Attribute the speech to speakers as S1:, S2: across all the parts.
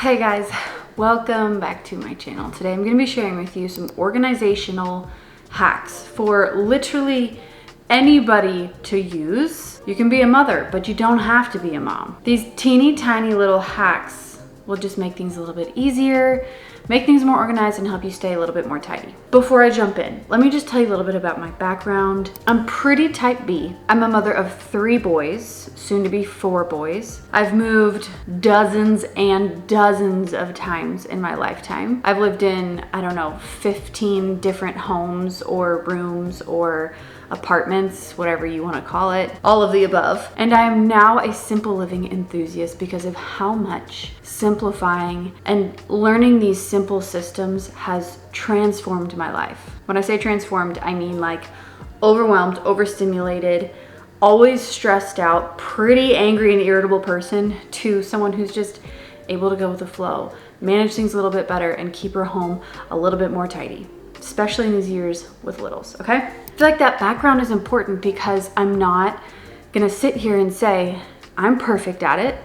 S1: Hey guys, welcome back to my channel. Today I'm going to be sharing with you some organizational hacks for literally anybody to use. You can be a mother, but you don't have to be a mom. These teeny tiny little hacks will just make things a little bit easier, make things more organized, and help you stay a little bit more tidy. Before I jump in, let me just tell you a little bit about my background. I'm pretty type B. I'm a mother of 3 boys, soon to be 4 boys. I've moved dozens and dozens of times in my lifetime. I've lived in, 15 different homes or rooms or apartments, whatever you want to call it, all of the above. And I am now a simple living enthusiast because of how much simplifying and learning these simple systems has transformed my life. When I say transformed, I mean like overwhelmed, overstimulated, always stressed out, pretty angry and irritable person to someone who's just able to go with the flow, manage things a little bit better, and keep her home a little bit more tidy, especially in these years with littles, okay? I feel like that background is important because I'm not gonna sit here and say, I'm perfect at it.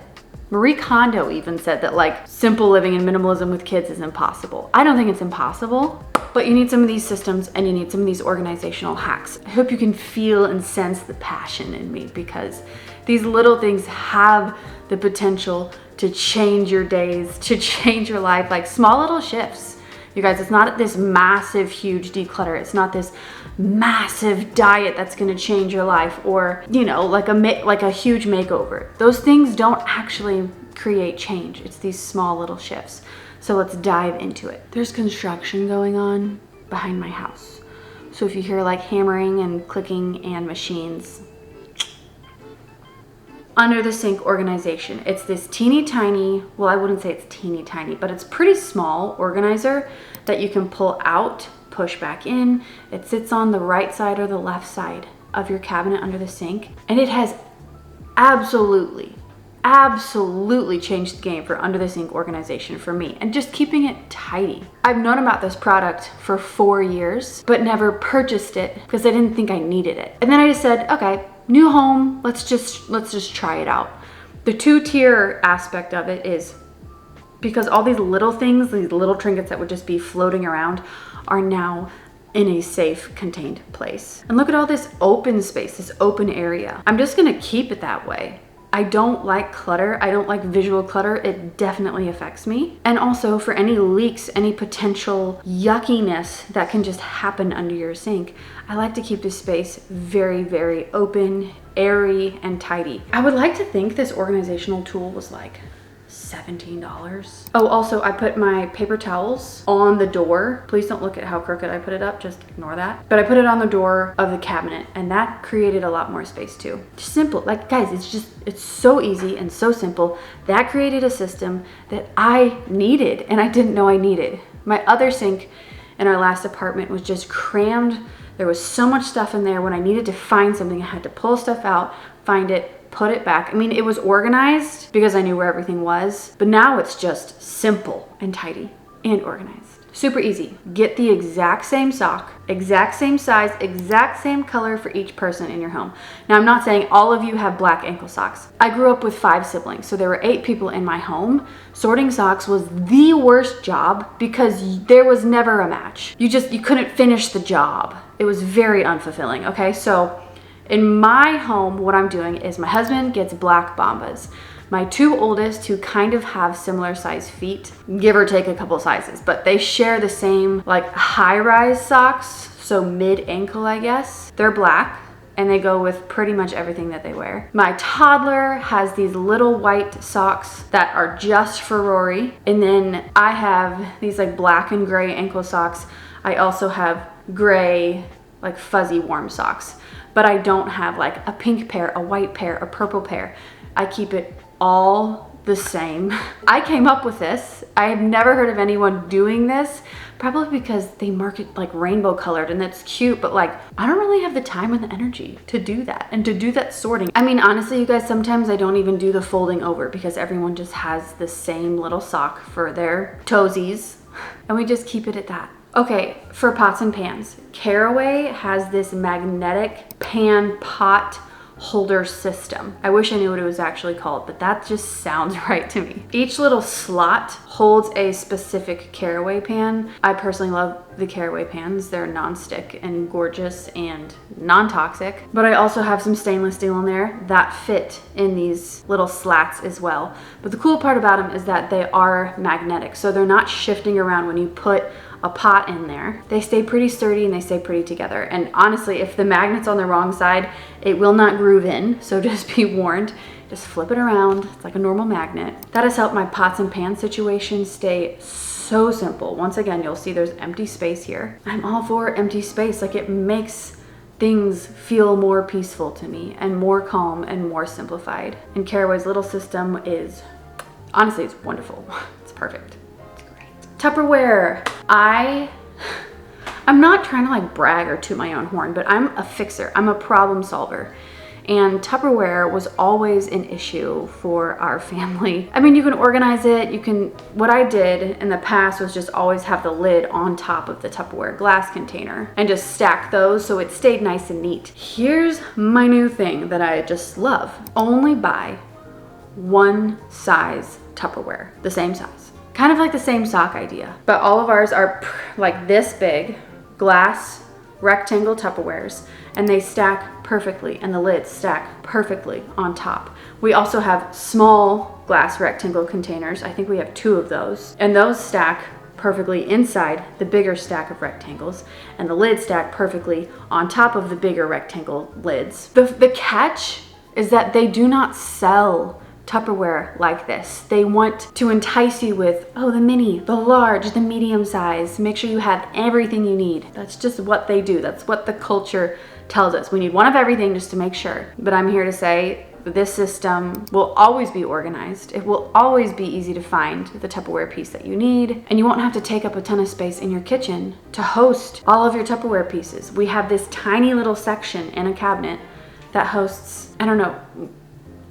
S1: Marie Kondo even said that like simple living and minimalism with kids is impossible. I don't think it's impossible, but you need some of these systems and you need some of these organizational hacks. I hope you can feel and sense the passion in me because these little things have the potential to change your days, to change your life, like small little shifts. You guys, it's not this massive, huge declutter. It's not this massive diet that's gonna change your life or, like a huge makeover. Those things don't actually create change. It's these small little shifts. So let's dive into it. There's construction going on behind my house. So if you hear like hammering and clicking and machines, under the sink organization. It's this teeny tiny, well, I wouldn't say it's teeny tiny, but it's pretty small organizer that you can pull out, push back in. It sits on the right side or the left side of your cabinet under the sink. And it has absolutely changed the game for under the sink organization for me and just keeping it tidy. I've known about this product for 4 years, but never purchased it because I didn't think I needed it. And then I just said, okay, new home, let's just try it out. The 2-tier aspect of it is because all these little things, these little trinkets that would just be floating around are now in a safe, contained place. And look at all this open space, this open area. I'm just gonna keep it that way. I don't like clutter. I don't like visual clutter. It definitely affects me. And also for any leaks, any potential yuckiness that can just happen under your sink, I like to keep this space very, very open, airy, and tidy. I would like to think this organizational tool was like $17. Oh, also I put my paper towels on the door. Please don't look at how crooked I put it up, just ignore that. But I put it on the door of the cabinet and that created a lot more space too. Just simple, like guys, it's so easy and so simple. That created a system that I needed and I didn't know I needed. My other sink in our last apartment was just crammed. There was so much stuff in there. When I needed to find something, I had to pull stuff out, find it, put it back. I mean, it was organized because I knew where everything was, but now it's just simple and tidy and organized. Super easy. Get the exact same sock, exact same size, exact same color for each person in your home. Now, I'm not saying all of you have black ankle socks. I grew up with 5 siblings, so there were 8 people in my home. Sorting socks was the worst job because there was never a match. You couldn't finish the job. It was very unfulfilling, okay? So in my home, what I'm doing is my husband gets black Bombas. My 2 oldest, who kind of have similar size feet, give or take a couple sizes, but they share the same like high-rise socks, so mid-ankle, I guess. They're black and they go with pretty much everything that they wear. My toddler has these little white socks that are just for Rory. And then I have these like black and gray ankle socks. I also have gray, like fuzzy warm socks. But I don't have like a pink pair, a white pair, a purple pair. I keep it all the same. I came up with this. I have never heard of anyone doing this, probably because they market like rainbow colored and that's cute, but like I don't really have the time and the energy to do that and to do that sorting. I mean, honestly, you guys, sometimes I don't even do the folding over because everyone just has the same little sock for their toesies and we just keep it at that. Okay, for pots and pans, Caraway has this magnetic pan pot holder system. I wish I knew what it was actually called, but that just sounds right to me. Each little slot holds a specific caraway pan. I personally love the caraway pans. They're non-stick and gorgeous and non-toxic, but I also have some stainless steel in there that fit in these little slats as well. But the cool part about them is that they are magnetic, so they're not shifting around when you put a pot in there. They stay pretty sturdy and they stay pretty together. And honestly, if the magnet's on the wrong side, it will not groove in, so just be warned. Just flip it around, it's like a normal magnet. That has helped my pots and pans situation stay so simple. Once again, you'll see there's empty space here. I'm all for empty space. Like, it makes things feel more peaceful to me and more calm and more simplified. And Caraway's little system is, honestly, it's wonderful. It's perfect. Tupperware. I'm not trying to like brag or toot my own horn, but I'm a fixer. I'm a problem solver. And Tupperware was always an issue for our family. I mean, you can organize it. What I did in the past was just always have the lid on top of the Tupperware glass container and just stack those so it stayed nice and neat. Here's my new thing that I just love. Only buy one size Tupperware, the same size. Kind of like the same sock idea, but all of ours are like this big, glass rectangle Tupperwares, and they stack perfectly, and the lids stack perfectly on top. We also have small glass rectangle containers. I think we have 2 of those, and those stack perfectly inside the bigger stack of rectangles, and the lids stack perfectly on top of the bigger rectangle lids. The catch is that they do not sell Tupperware like this. They want to entice you with, oh, the mini, the large, the medium size. Make sure you have everything you need. That's just what they do. That's what the culture tells us. We need one of everything just to make sure. But I'm here to say this system will always be organized. It will always be easy to find the Tupperware piece that you need. And you won't have to take up a ton of space in your kitchen to host all of your Tupperware pieces. We have this tiny little section in a cabinet that hosts, I don't know,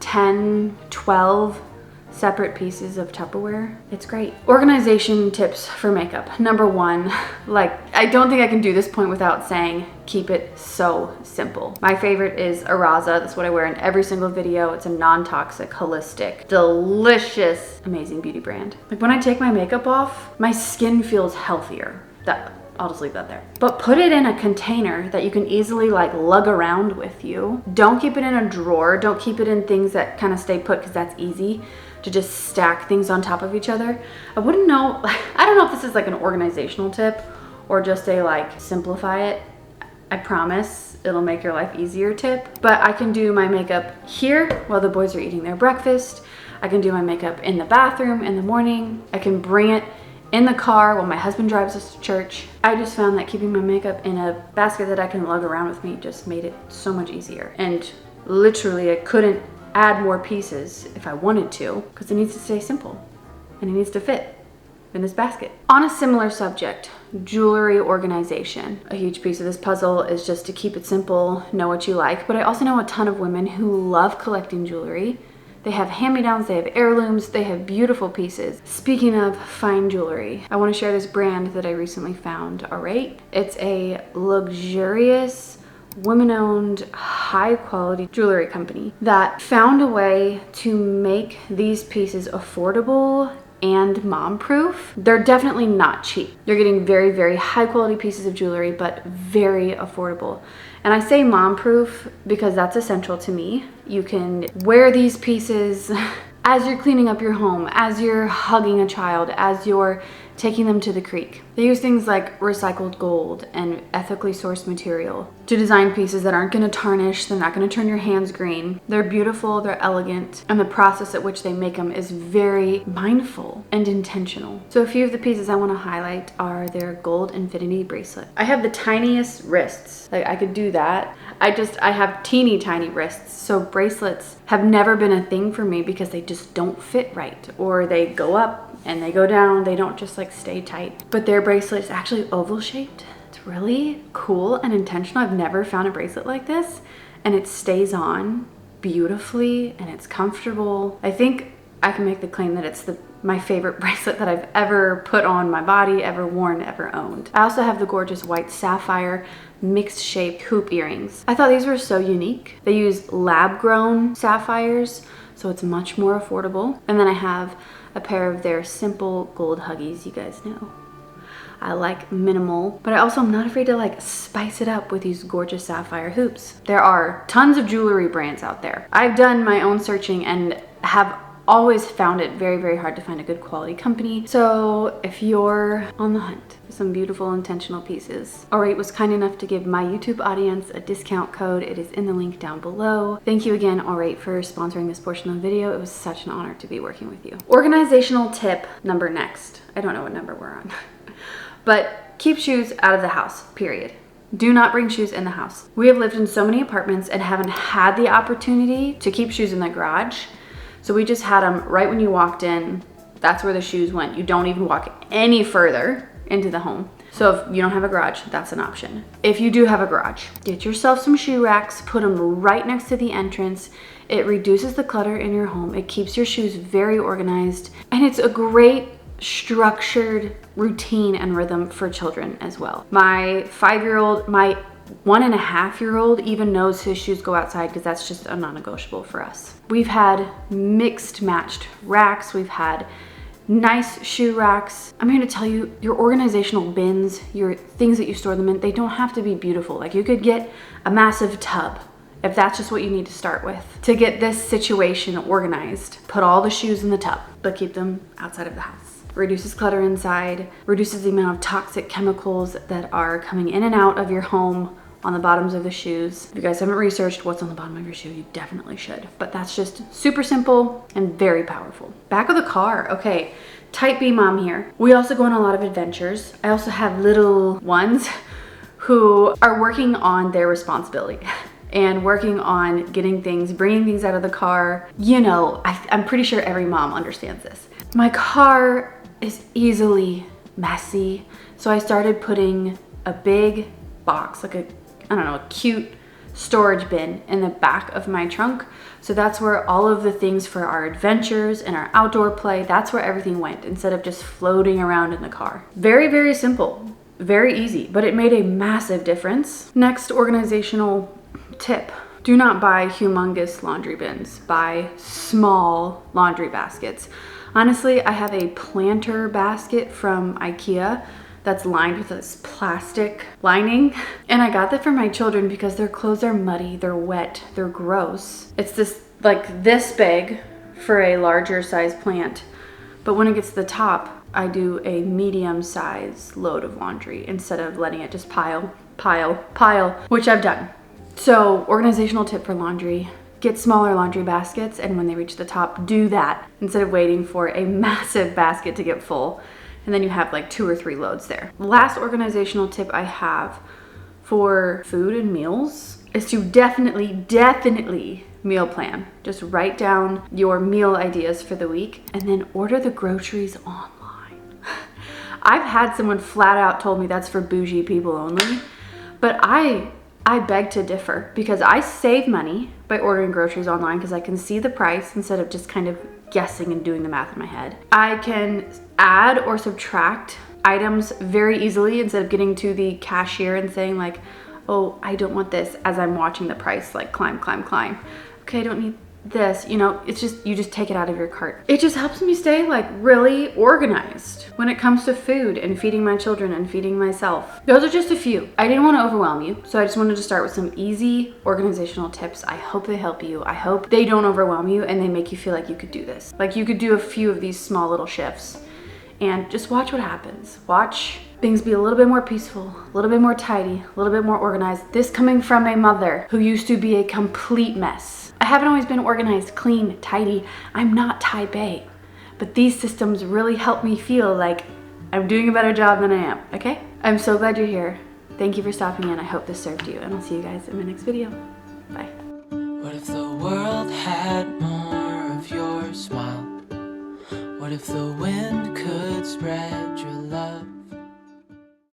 S1: 10, 12 separate pieces of Tupperware. It's great. Organization tips for makeup. Number 1, like, I don't think I can do this point without saying keep it so simple. My favorite is Araza. That's what I wear in every single video. It's a non-toxic, holistic, delicious, amazing beauty brand. Like, when I take my makeup off, my skin feels healthier. I'll just leave that there. But put it in a container that you can easily like lug around with you. Don't keep it in a drawer. Don't keep it in things that kind of stay put, because that's easy to just stack things on top of each other. I wouldn't know, I don't know if this is like an organizational tip or just a like simplify it. I promise it'll make your life easier tip. But I can do my makeup here while the boys are eating their breakfast. I can do my makeup in the bathroom in the morning. I can bring it in the car while my husband drives us to church. I just found that keeping my makeup in a basket that I can lug around with me just made it so much easier. And literally I couldn't add more pieces if I wanted to, because it needs to stay simple and it needs to fit in this basket. On a similar subject, jewelry organization. A huge piece of this puzzle is just to keep it simple, know what you like. But I also know a ton of women who love collecting jewelry. They have hand-me-downs, they have heirlooms, they have beautiful pieces. Speaking of fine jewelry, I want to share this brand that I recently found, all right? It's a luxurious, women-owned, high-quality jewelry company that found a way to make these pieces affordable and mom-proof. They're definitely not cheap. You're getting very, very high-quality pieces of jewelry, but very affordable. And I say mom-proof because that's essential to me. You can wear these pieces as you're cleaning up your home, as you're hugging a child, as you're taking them to the creek. They use things like recycled gold and ethically sourced material to design pieces that aren't gonna tarnish, they're not gonna turn your hands green. They're beautiful, they're elegant, and the process at which they make them is very mindful and intentional. So a few of the pieces I wanna highlight are their gold infinity bracelet. I have the tiniest wrists, like I could do that. I have teeny tiny wrists, so bracelets have never been a thing for me because they just don't fit right, or they go up and they go down, they don't just like stay tight. But their bracelet is actually oval shaped. It's really cool and intentional. I've never found a bracelet like this, and it stays on beautifully and it's comfortable. I think I can make the claim that it's the my favorite bracelet that I've ever put on my body, ever worn, ever owned. I also have the gorgeous white sapphire mixed shape hoop earrings. I thought these were so unique. They use lab grown sapphires, so it's much more affordable. And then I have a pair of their simple gold huggies, you guys know. I like minimal, but I also am not afraid to like spice it up with these gorgeous sapphire hoops. There are tons of jewelry brands out there. I've done my own searching and have always found it very, very hard to find a good quality company. So if you're on the hunt for some beautiful intentional pieces, All-Right was kind enough to give my YouTube audience a discount code. It is in the link down below. Thank you again, All-Right, for sponsoring this portion of the video. It was such an honor to be working with you. Organizational tip number next. I don't know what number we're on, but keep shoes out of the house, period. Do not bring shoes in the house. We have lived in so many apartments and haven't had the opportunity to keep shoes in the garage. So we just had them right when you walked in. That's where the shoes went. You don't even walk any further into the home. So if you don't have a garage, that's an option. If you do have a garage, get yourself some shoe racks, put them right next to the entrance. It reduces the clutter in your home. It keeps your shoes very organized. And it's a great structured routine and rhythm for children as well. My 5-year-old, my 1.5-year-old even knows his shoes go outside because that's just a non-negotiable for us. We've had mixed matched racks. We've had nice shoe racks. I'm here to tell you, your organizational bins, your things that you store them in, they don't have to be beautiful. Like you could get a massive tub if that's just what you need to start with. To get this situation organized, put all the shoes in the tub, but keep them outside of the house. Reduces clutter inside, reduces the amount of toxic chemicals that are coming in and out of your home on the bottoms of the shoes. If you guys haven't researched what's on the bottom of your shoe, you definitely should. But that's just super simple and very powerful. Back of the car, okay. Type B mom here. We also go on a lot of adventures. I also have little ones who are working on their responsibility and working on getting things, bringing things out of the car. You know, I'm pretty sure every mom understands this. My car is easily messy. So I started putting a big box, like a cute storage bin in the back of my trunk. So that's where all of the things for our adventures and our outdoor play, that's where everything went instead of just floating around in the car. Very, very simple, very easy, but it made a massive difference. Next organizational tip. Do not buy humongous laundry bins. Buy small laundry baskets. Honestly, I have a planter basket from IKEA that's lined with this plastic lining. And I got that for my children because their clothes are muddy, they're wet, they're gross. It's this like this big for a larger size plant. But when it gets to the top, I do a medium size load of laundry instead of letting it just pile, which I've done. So organizational tip for laundry. Get smaller laundry baskets, and when they reach the top, do that instead of waiting for a massive basket to get full. And then you have like 2 or 3 loads there. Last organizational tip I have for food and meals is to definitely meal plan. Just write down your meal ideas for the week and then order the groceries online. I've had someone flat out told me that's for bougie people only, but I beg to differ because I save money by ordering groceries online because I can see the price instead of just kind of guessing and doing the math in my head. I can add or subtract items very easily instead of getting to the cashier and saying like, oh, I don't want this as I'm watching the price like climb. Okay, I don't need this, you know, it's just, you just take it out of your cart. It just helps me stay like really organized when it comes to food and feeding my children and feeding myself. Those are just a few. I didn't want to overwhelm you, so I just wanted to start with some easy organizational tips. I hope they help you. I hope they don't overwhelm you and they make you feel like you could do this. Like you could do a few of these small little shifts and just watch what happens. Watch things be a little bit more peaceful, a little bit more tidy, a little bit more organized. This coming from a mother who used to be a complete mess. I haven't always been organized, clean, tidy. I'm not type A, but these systems really help me feel like I'm doing a better job than I am, okay? I'm so glad you're here. Thank you for stopping in. I hope this served you, and I'll see you guys in my next video. Bye.
S2: What if the world had more of your smile? What if the wind could spread